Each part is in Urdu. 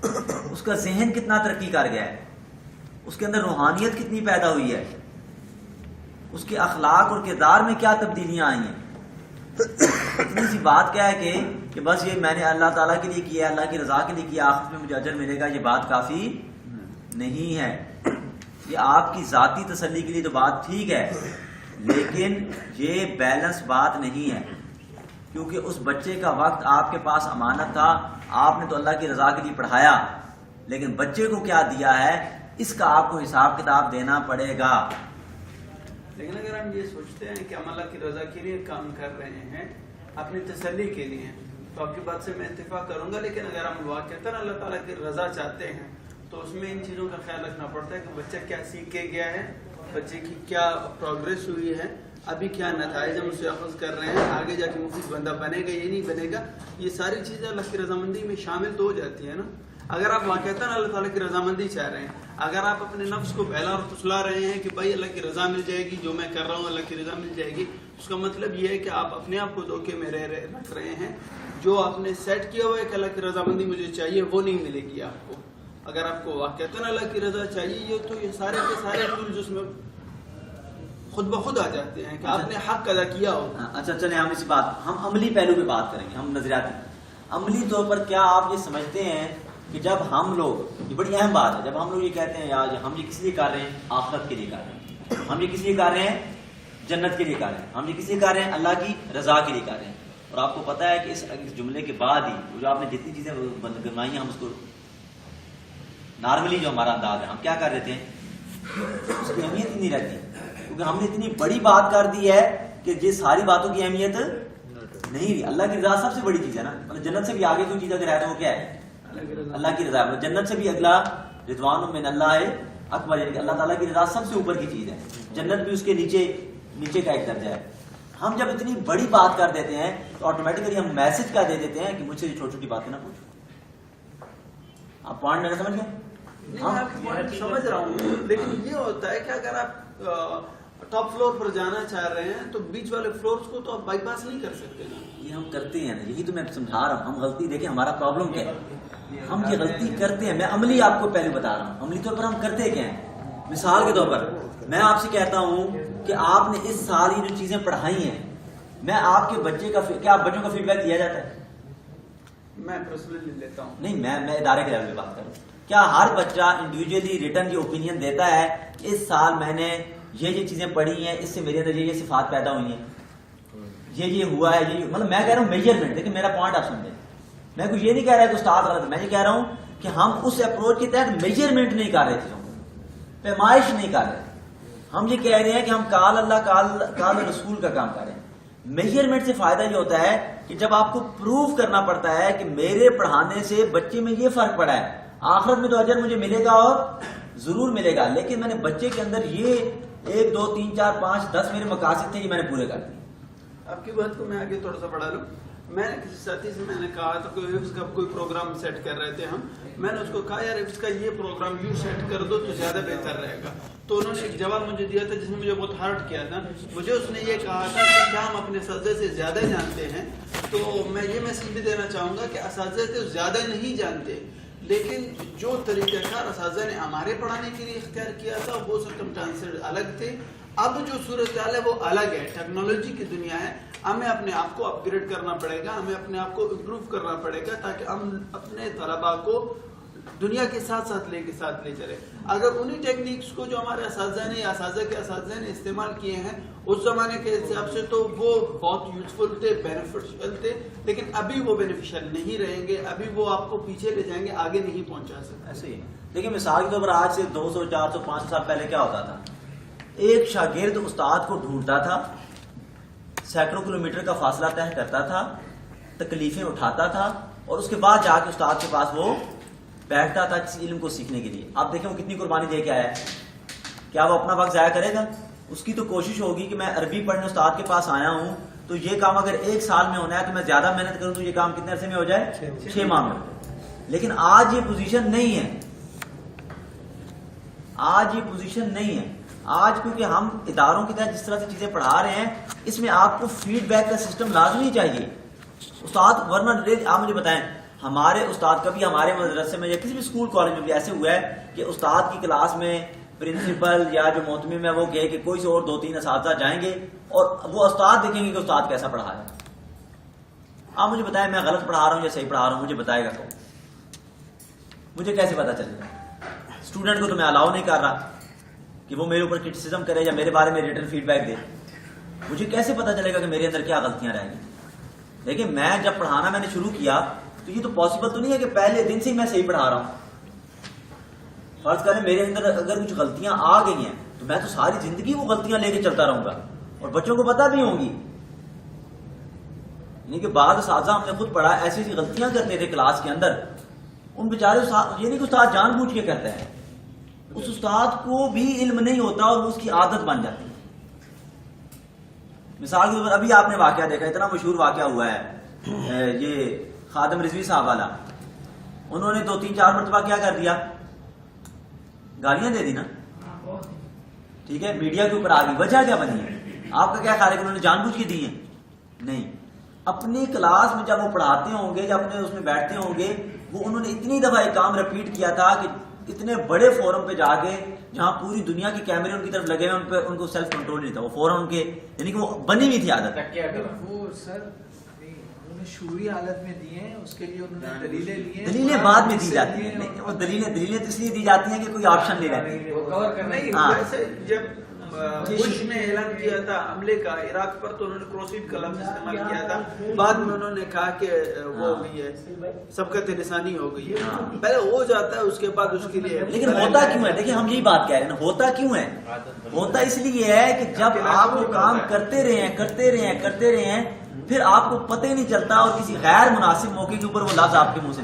اس کا ذہن کتنا ترقی کر گیا ہے، اس کے اندر روحانیت کتنی پیدا ہوئی ہے، اس کے اخلاق اور کردار میں کیا تبدیلیاں آئی ہیں. اتنی سی بات کیا ہے کہ بس یہ میں نے اللہ تعالیٰ کے لیے کیا، اللہ کی رضا کے لیے کیا، آخرت میں مجھے اجر ملے گا، یہ بات کافی نہیں ہے. یہ آپ کی ذاتی تسلی کے لیے تو بات ٹھیک ہے، لیکن یہ بیلنس بات نہیں ہے، کیونکہ اس بچے کا وقت آپ کے پاس امانت تھا. آپ نے تو اللہ کی رضا کے لیے پڑھایا، لیکن بچے کو کیا دیا ہے اس کا آپ کو حساب کتاب دینا پڑے گا. لیکن اگر ہم یہ سوچتے ہیں کہ ہم اللہ کی رضا کے لیے کام کر رہے ہیں، اپنی تسلی کے لیے، تو آپ کی بات سے میں اتفاق کروں گا. لیکن اگر ہم واقعتاً اللہ تعالیٰ کی رضا چاہتے ہیں تو اس میں ان چیزوں کا خیال رکھنا پڑتا ہے کہ بچہ کیا سیکھ کے گیا ہے، بچے کی کیا پروگرس ہوئی ہے، ابھی کیا نتائج ہم اسے اخذ کر رہے ہیں، آگے جا کے مفید بندہ بنے گا یہ نہیں بنے گا. یہ ساری چیزیں اللہ کی رضامندی میں شامل تو ہو جاتی ہیں نا. اگر آپ واقعتاً اللہ تعالیٰ کی رضامندی چاہ رہے ہیں، اگر آپ اپنے نفس کو بہلا اور پھسلا رہے ہیں کہ بھائی اللہ کی رضا مل جائے گی، جو میں کر رہا ہوں اللہ کی رضا مل جائے گی، اس کا مطلب یہ ہے کہ آپ اپنے آپ کو دھوکے میں رکھ رہے ہیں. جو آپ نے سیٹ کیا ہوا ہے کہ اللہ کی رضامندی مجھے چاہیے، وہ نہیں ملے گی آپ کو. اگر آپ کو واقعتاً اللہ کی رضا چاہیے تو یہ سارے کے سارے ٹولز اس میں خود بخود آ جاتے ہیں کہ آپ نے حق ادا کیا ہو. اچھا چلیں ہم عملی پہلو پہ بات کریں گے. ہم نظریاتی عملی طور پر کیا آپ یہ سمجھتے ہیں کہ جب ہم لوگ، یہ بڑی اہم بات ہے، جب ہم لوگ یہ کہتے ہیں یار ہم یہ کس لیے کر رہے ہیں، آخرت کے لیے کر رہے ہیں، ہم یہ کس لیے کر رہے ہیں، جنت کے لیے کر رہے ہیں، ہم یہ کس لیے کر رہے ہیں، اللہ کی رضا کے لیے کر رہے ہیں. اور آپ کو پتہ ہے کہ اس جملے کے بعد ہی جو آپ نے جتنی چیزیں گنوائی ہیں، ہم اس کو نارملی جو ہمارا انداز ہے ہم کیا کر دیتے ہیں، اس کی اہمیت ہی نہیں رہتی، کیونکہ ہم نے اتنی بڑی بات کر دی ہے کہ یہ ساری باتوں کی اہمیت نہیں رہی. اللہ کی رضا سب سے بڑی چیز ہے نا. مطلب جنت سے بھی آگے کوئی چیز اگر ہے تو وہ کیا ہے، اللہ کی رضا. جنت سے بھی اگلا رضوان من اللہ اکبر، یعنی کہ اللہ تعالیٰ کی رضا سب سے اوپر کی چیز ہے. جنت بھی اس کے نیچے کا ایک درجہ ہے. ہم جب اتنی بڑی بات کر دیتے ہیں تو آٹومیٹکلی ہم میسج کر دے دیتے ہیں کہ مجھ سے یہ چھوٹی چھوٹی باتیں نہ پوچھو. آپ پوائنٹ میرا سمجھ گئے؟ سمجھ رہا ہوں، لیکن یہ ہوتا ہے کہ اگر آپ ٹاپ فلور پر جانا چاہ رہے ہیں تو بیچ والے فلورز کو تو آپ بائی پاس نہیں کر سکتے نا. یہ ہم کرتے ہیں نا، یہی تو میں سمجھا رہا ہوں. ہم غلطی دیکھیں ہمارا پرابلم کیا ہے، ہم یہ غلطی کرتے ہیں. میں عملی آپ کو پہلے بتا رہا ہوں عملی طور پر ہم کرتے کیا ہیں. مثال کے طور پر میں آپ سے کہتا ہوں کہ آپ نے اس سال یہ جو چیزیں پڑھائی ہیں، میں آپ کے بچے کا کیا آپ بچوں کا فیڈ بیک دیا جاتا ہے؟ میں پرسنلی لیتا ہوں. نہیں، میں ادارے کے لیول پہ بات کروں. کیا ہر بچہ انڈیویجلی ریٹرن کی اوپینین دیتا ہے اس سال میں نے یہ چیزیں پڑھی ہیں، اس سے میرے اندر یہ صفات پیدا ہوئی ہیں، یہ ہوا ہے، یہ مطلب میں کہہ رہا ہوں میجرمنٹ. لیکن میرا پوائنٹ آپ سمجھیں، میں کوئی یہ نہیں کہہ رہا کہ استاد غلط ہے. میں یہ کہہ رہا ہوں کہ ہم اس اپروچ کے تحت میجرمنٹ نہیں کر رہے تھے، پیمائش نہیں کر رہے. ہم یہ کہہ رہے ہیں کہ ہم کال اللہ کال رسول کا کام کر رہے ہیں. میجرمنٹ سے فائدہ یہ ہوتا ہے کہ جب آپ کو پروف کرنا پڑتا ہے کہ میرے پڑھانے سے بچے میں یہ فرق پڑا ہے، آخرت میں تو اجر مجھے ملے گا اور ضرور ملے گا، لیکن میں نے بچے کے اندر یہ 1 2 3 4 5 10 میرے مقاصد تھے، یہ میں نے پورے کر دیے. آپ کی بات کو میں آگے تھوڑا سا بڑھا لوں. میں نے کسی ساتھی سے میں نے کہا تھا کوئی حفظ کا کوئی پروگرام سیٹ کر رہے تھے ہم، میں نے اس کو کہا یار حفظ کا یہ پروگرام یوں سیٹ کر دو تو زیادہ بہتر رہے گا. تو انہوں نے ایک جواب مجھے دیا تھا جس نے مجھے بہت ہارٹ کیا تھا. مجھے اس نے یہ کہا تھا کہ کیا ہم اپنے اساتذہ سے زیادہ جانتے ہیں؟ تو میں یہ میسج بھی دینا چاہوں گا کہ اساتذہ سے زیادہ نہیں جانتے، لیکن جو طریقہ کار اساتذہ نے ہمارے پڑھانے کے لیے اختیار کیا تھا وہ سرکمسٹانسز الگ تھے. اب جو صورتحال ہے وہ الگ ہے، ٹیکنالوجی کی دنیا ہے. ہمیں اپنے آپ کو اپ گریڈ کرنا پڑے گا، ہمیں اپنے آپ کو امپروو کرنا پڑے گا تاکہ ہم اپنے طلباء کو دنیا کے ساتھ لے چلے. اگر انہی ٹیکنیکس کو جو ہمارے اساتذہ نے یا اساتذہ کے اساتذہ نے استعمال کیے ہیں اس زمانے کے حساب سے تو وہ بہت یوزفل تھے، بینیفیشل تھے، لیکن ابھی وہ بینیفیشل نہیں رہیں گے. ابھی وہ آپ کو پیچھے لے جائیں گے، آگے نہیں پہنچا سکتے. ایسے ہی دیکھیں مثال کے طور پر آج سے 200 400 500 سال پہلے کیا ہوتا تھا، ایک شاگرد استاد کو ڈھونڈتا تھا، سینکڑوں کلومیٹر کا فاصلہ طے کرتا تھا، تکلیفیں اٹھاتا تھا، اور اس کے بعد جا کے استاد کے پاس وہ بیٹھتا تھا کسی علم کو سیکھنے کے لیے. آپ دیکھیں وہ کتنی قربانی دے کے آیا ہے. کیا وہ اپنا وقت ضائع کرے گا؟ اس کی تو کوشش ہوگی کہ میں عربی پڑھنے استاد کے پاس آیا ہوں تو یہ کام اگر 1 سال میں ہونا ہے تو میں زیادہ محنت کروں تو یہ کام کتنے عرصے میں ہو جائے، 6 ماہ میں. لیکن آج یہ پوزیشن نہیں ہے، آج یہ پوزیشن نہیں ہے. آج کیونکہ ہم اداروں کی طرح جس طرح سے چیزیں پڑھا رہے ہیں اس میں آپ کو فیڈ بیک کا سسٹم لازمی چاہیے. استاد ورنہ آپ مجھے بتائیں ہمارے استاد کبھی ہمارے مدرسے میں یا کسی بھی اسکول کالج میں بھی ایسے ہوا ہے کہ استاد کی کلاس میں پرنسپل یا جو محتمم ہے وہ کہے کہ کوئی سے اور 2-3 اساتذہ جائیں گے اور وہ استاد دیکھیں گے کہ استاد کیسا پڑھا ہے. آپ مجھے بتائیں میں غلط پڑھا رہا ہوں یا صحیح پڑھا رہا ہوں, مجھے بتائے گا کون؟ مجھے کیسے پتا چلے گا؟ اسٹوڈنٹ کو تو میں الاؤ نہیں کر رہا کہ وہ میرے اوپر کرٹیسزم کرے یا میرے بارے میں ریٹن فیڈ بیک دے. مجھے کیسے پتا چلے گا کہ میرے اندر کیا غلطیاں رہ گئی؟ لیکن میں جب پڑھانا میں نے شروع کیا تو یہ تو پاسبل تو نہیں ہے کہ پہلے دن سے ہی میں صحیح پڑھا رہا ہوں. فرض کریں میرے اندر اگر کچھ غلطیاں آ گئی ہیں تو میں تو ساری زندگی وہ غلطیاں لے کے چلتا رہوں گا اور بچوں کو پتا بھی ہوں گی. یعنی کہ بعض اساتذہ ہم نے خود پڑھا ایسی ایسی غلطیاں کرتے تھے کلاس کے اندر, ان بیچارے یہ نہیں کہ استاد جان بوجھ کے کرتا ہے, اس استاد کو بھی علم نہیں ہوتا اور اس کی عادت بن جاتی ہے. مثال کے طور پر ابھی آپ نے واقعہ دیکھا, اتنا مشہور واقعہ ہوا ہے یہ خادم رضوی صاحب والا. انہوں نے 2-3-4 مرتبہ کیا کر دیا, گالیاں دے دی نا, ٹھیک ہے, میڈیا کے اوپر آ گئی. وجہ کیا بنی ہے؟ آپ کا کیا خیال ہے کہ انہوں نے جان بوجھ کے دی ہے؟ نہیں. اپنی کلاس میں جب وہ پڑھاتے ہوں گے, جب اپنے اس میں بیٹھتے ہوں گے, وہ انہوں نے اتنی دفعہ ایک کام رپیٹ کیا تھا کہ اتنے بڑے فورم پہ جا کے جہاں پوری دنیا کے کیمرے ان کی طرف لگے ہوئے ان کو سیلف کنٹرول نہیں تھا. وہ فوراً ان کے یعنی کہ وہ بنی ہوئی تھی عادت. وہ سر انہوں نے شعوری حالت میں دیے ہیں, اس کے لیے انہوں نے دلیلیں لی ہیں. دلیلیں بعد میں دی جاتی ہیں, وہ دلیلیں اس لیے دی جاتی ہیں کہ کوئی آپشن نہیں رہتی. ویسے جب بش نے اعلان کیا تھا حملے کا عراق پر تو انہوں نے کروسیڈ کا لفظ استعمال کیا تھا, بعد میں انہوں نے کہا کہ وہ ہو گئی ہے, سبقت لسانی ہو گئی ہے. پہلے ہو جاتا ہے اس کے بعد اس کے لیے. لیکن ہوتا کیوں ہے؟ دیکھیں ہم یہی بات کہہ رہے ہیں نا, ہوتا کیوں ہے؟ ہوتا اس لیے ہے کہ جب آپ وہ کام کرتے رہے ہیں پھر آپ کو پتہ ہی نہیں چلتا اور کسی غیر مناسب موقع کے اوپر وہ لفظ آپ کے منہ سے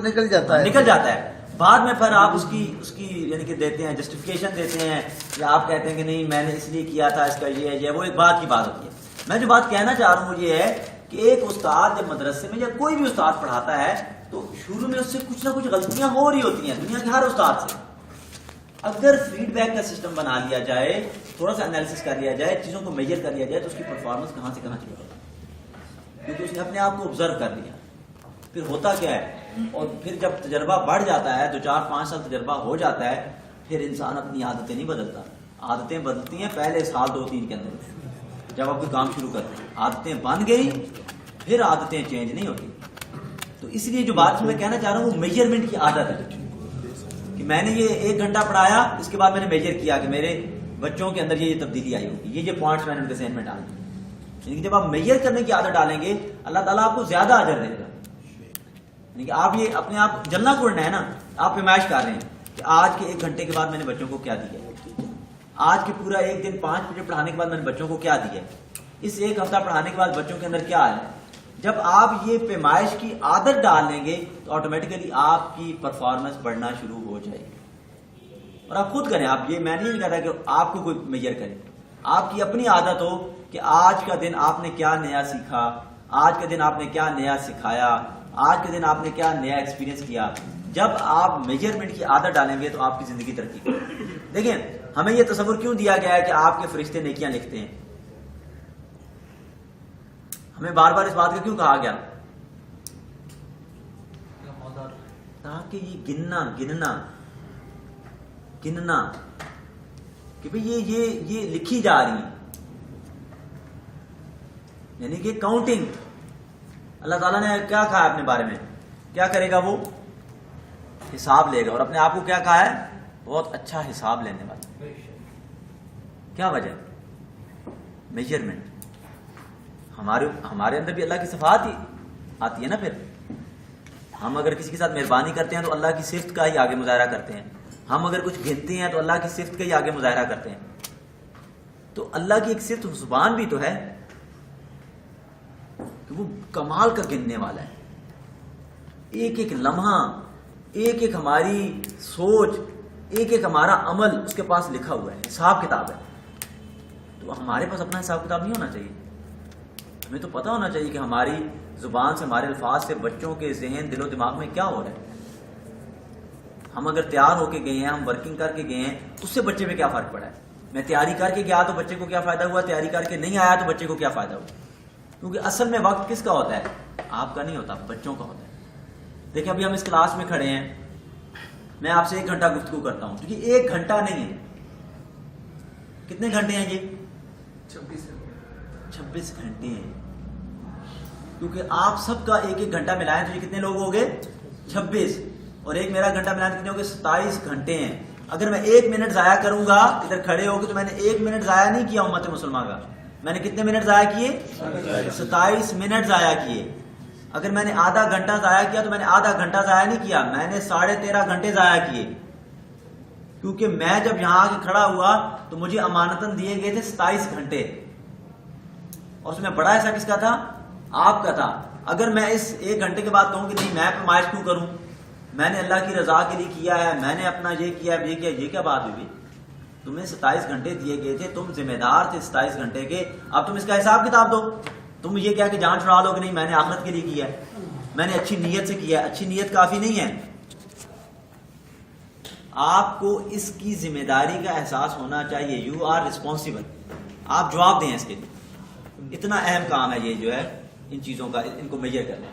نکل جاتا ہے. بعد میں پھر آپ اس کی یعنی کہ دیتے ہیں جسٹیفیکیشن دیتے ہیں یا آپ کہتے ہیں کہ نہیں میں نے اس لیے کیا تھا, اس کا یہ ہے, وہ ایک بات کی بات ہوتی ہے. میں جو بات کہنا چاہ رہا ہوں وہ یہ ہے کہ ایک استاد جب مدرسے میں یا کوئی بھی استاد پڑھاتا ہے تو شروع میں اس سے کچھ نہ کچھ غلطیاں ہو رہی ہوتی ہیں دنیا کے ہر استاد سے. اگر فیڈ بیک کا سسٹم بنا لیا جائے, تھوڑا سا انالیسس کر لیا جائے, چیزوں کو میجر کر لیا جائے تو اس کی پرفارمنس کہاں سے کہاں چلی جائے, کیونکہ اس نے اپنے آپ کو آبزرو کر لیا. پھر ہوتا کیا ہے, اور پھر جب تجربہ بڑھ جاتا ہے, 2-4-5 سال تجربہ ہو جاتا ہے, پھر انسان اپنی عادتیں نہیں بدلتا. عادتیں بدلتی ہیں پہلے سال 2-3 کے اندر جب آپ کوئی کام شروع کرتے ہیں. عادتیں بن گئی پھر عادتیں چینج نہیں ہوتی. تو اس لیے جو بات میں کہنا چاہ رہا ہوں وہ میجرمنٹ کی عادت ہے کہ میں نے یہ 1 گھنٹہ پڑھایا, اس کے بعد میں نے میجر کیا کہ میرے بچوں کے اندر یہ تبدیلی آئی ہوگی, یہ پوائنٹس میں نے ان کے ذہن میں ڈال دی. یعنی کہ جب آپ میجر کرنے کی عادت ڈالیں گے اللہ تعالیٰ آپ کو زیادہ اجر دے گا. یعنی کہ آپ یہ اپنے آپ جلنا کوڑنا ہے نا, آپ پیمائش کر رہے ہیں کہ آج کے 1 گھنٹے کے بعد میں نے بچوں کو کیا دیا, آج کے پورا 1 دن 5 پیریڈ پڑھانے کے بعد میں نے بچوں کو کیا دیا, اس 1 ہفتہ پڑھانے کے بعد بچوں کے اندر کیا ہے. جب آپ یہ پیمائش کی عادت ڈال لیں گے تو آٹومیٹیکلی آپ کی پرفارمنس بڑھنا شروع ہو جائے گی. اور آپ خود کریں, آپ یہ میں نہیں کہتا کہ آپ کو کوئی میجر کرے, آپ کی اپنی عادت ہو کہ آج کا دن آپ نے کیا نیا سیکھا, آج کے دن آپ نے کیا نیا سکھایا, آج کے دن آپ نے کیا نیا ایکسپیرینس کیا. جب آپ میجرمنٹ کی عادت ڈالیں گے تو آپ کی زندگی ترقی کرے. دیکھیں ہمیں یہ تصور کیوں دیا گیا ہے کہ آپ کے فرشتے نیکیاں لکھتے ہیں, ہمیں بار بار اس بات کا کیوں کہا گیا؟ تاکہ یہ گننا کہ بھئی یہ لکھی جا رہی ہیں, یعنی کہ کاؤنٹنگ. اللہ تعالیٰ نے کیا کہا ہے اپنے بارے میں, کیا کرے گا, وہ حساب لے گا. اور اپنے آپ کو کیا کہا ہے, بہت اچھا حساب لینے والا. کیا وجہ, میجرمنٹ. ہمارے اندر بھی اللہ کی صفات ہی آتی ہے نا. پھر ہم اگر کسی کے ساتھ مہربانی کرتے ہیں تو اللہ کی صفت کا ہی آگے مظاہرہ کرتے ہیں, ہم اگر کچھ گنتے ہیں تو اللہ کی صفت کا ہی آگے مظاہرہ کرتے ہیں. تو اللہ کی ایک صفت زبان بھی تو ہے کہ وہ کمال کا گننے والا ہے. ایک ایک لمحہ, ایک ایک ہماری سوچ, ایک ایک ہمارا عمل اس کے پاس لکھا ہوا ہے, حساب کتاب ہے. تو ہمارے پاس اپنا حساب کتاب نہیں ہونا چاہیے. ہمیں تو پتہ ہونا چاہیے کہ ہماری زبان سے, ہمارے الفاظ سے بچوں کے ذہن, دل و دماغ میں کیا ہو رہا ہے. ہم اگر تیار ہو کے گئے ہیں, ہم ورکنگ کر کے گئے ہیں, اس سے بچے میں کیا فرق پڑا ہے. میں تیاری کر کے گیا تو بچے کو کیا فائدہ ہوا, تیاری کر کے نہیں آیا تو بچے کو کیا فائدہ ہوا. کیونکہ اصل میں وقت کس کا ہوتا ہے, آپ کا نہیں ہوتا, بچوں کا ہوتا ہے. دیکھیں ابھی ہم اس کلاس میں کھڑے ہیں, میں آپ سے 1 گھنٹہ گفتگو کرتا ہوں, کیونکہ 1 گھنٹہ نہیں ہے, کتنے گھنٹے ہیں یہ؟ 26 گھنٹے ہیں, کیونکہ آپ سب کا 1 گھنٹہ ملائیں تو یہ کتنے لوگ ہو گئے؟ 26, اور ایک میرا گھنٹہ ملائیں تو کتنے ہو گئے؟ 27 گھنٹے ہیں. اگر میں 1 منٹ ضائع کروں گا ادھر کھڑے ہو کے تو میں نے 1 منٹ ضائع نہیں کیا امت مسلمہ کا, میں نے کتنے منٹ ضائع کیے؟ 27 منٹ ضائع کیے. اگر میں نے آدھا گھنٹہ ضائع کیا تو میں نے آدھا گھنٹہ ضائع نہیں کیا, میں نے 13.5 گھنٹے ضائع کیے, کیونکہ میں جب یہاں آ کے کھڑا ہوا تو مجھے امانتاً دیے گئے تھے 27 گھنٹے, اور اس میں بڑا حصہ کس کا تھا؟ آپ کا تھا. اگر میں اس 1 گھنٹے کے بعد کہوں کہ نہیں میں فرمائش کیوں کروں, میں نے اللہ کی رضا کے لیے کیا ہے, میں نے اپنا یہ کیا ہے, یہ کیا بات ہوئی؟ تمہیں 27 گھنٹے دیے گئے تھے, تم ذمہ دار تھے 27 گھنٹے کے, اب تم اس کا حساب کتاب دو. تم یہ کیا کہ جان چھڑا دو کہ نہیں میں نے آخرت کے لیے کیا ہے, میں نے اچھی نیت سے کیا ہے. اچھی نیت کافی نہیں ہے, آپ کو اس کی ذمہ داری کا احساس ہونا چاہیے. یو آر ریسپانسبل, آپ جواب دیں اس کے لیے. اتنا اہم کام ہے یہ جو ہے ان چیزوں کا, ان کو میجر کرنا.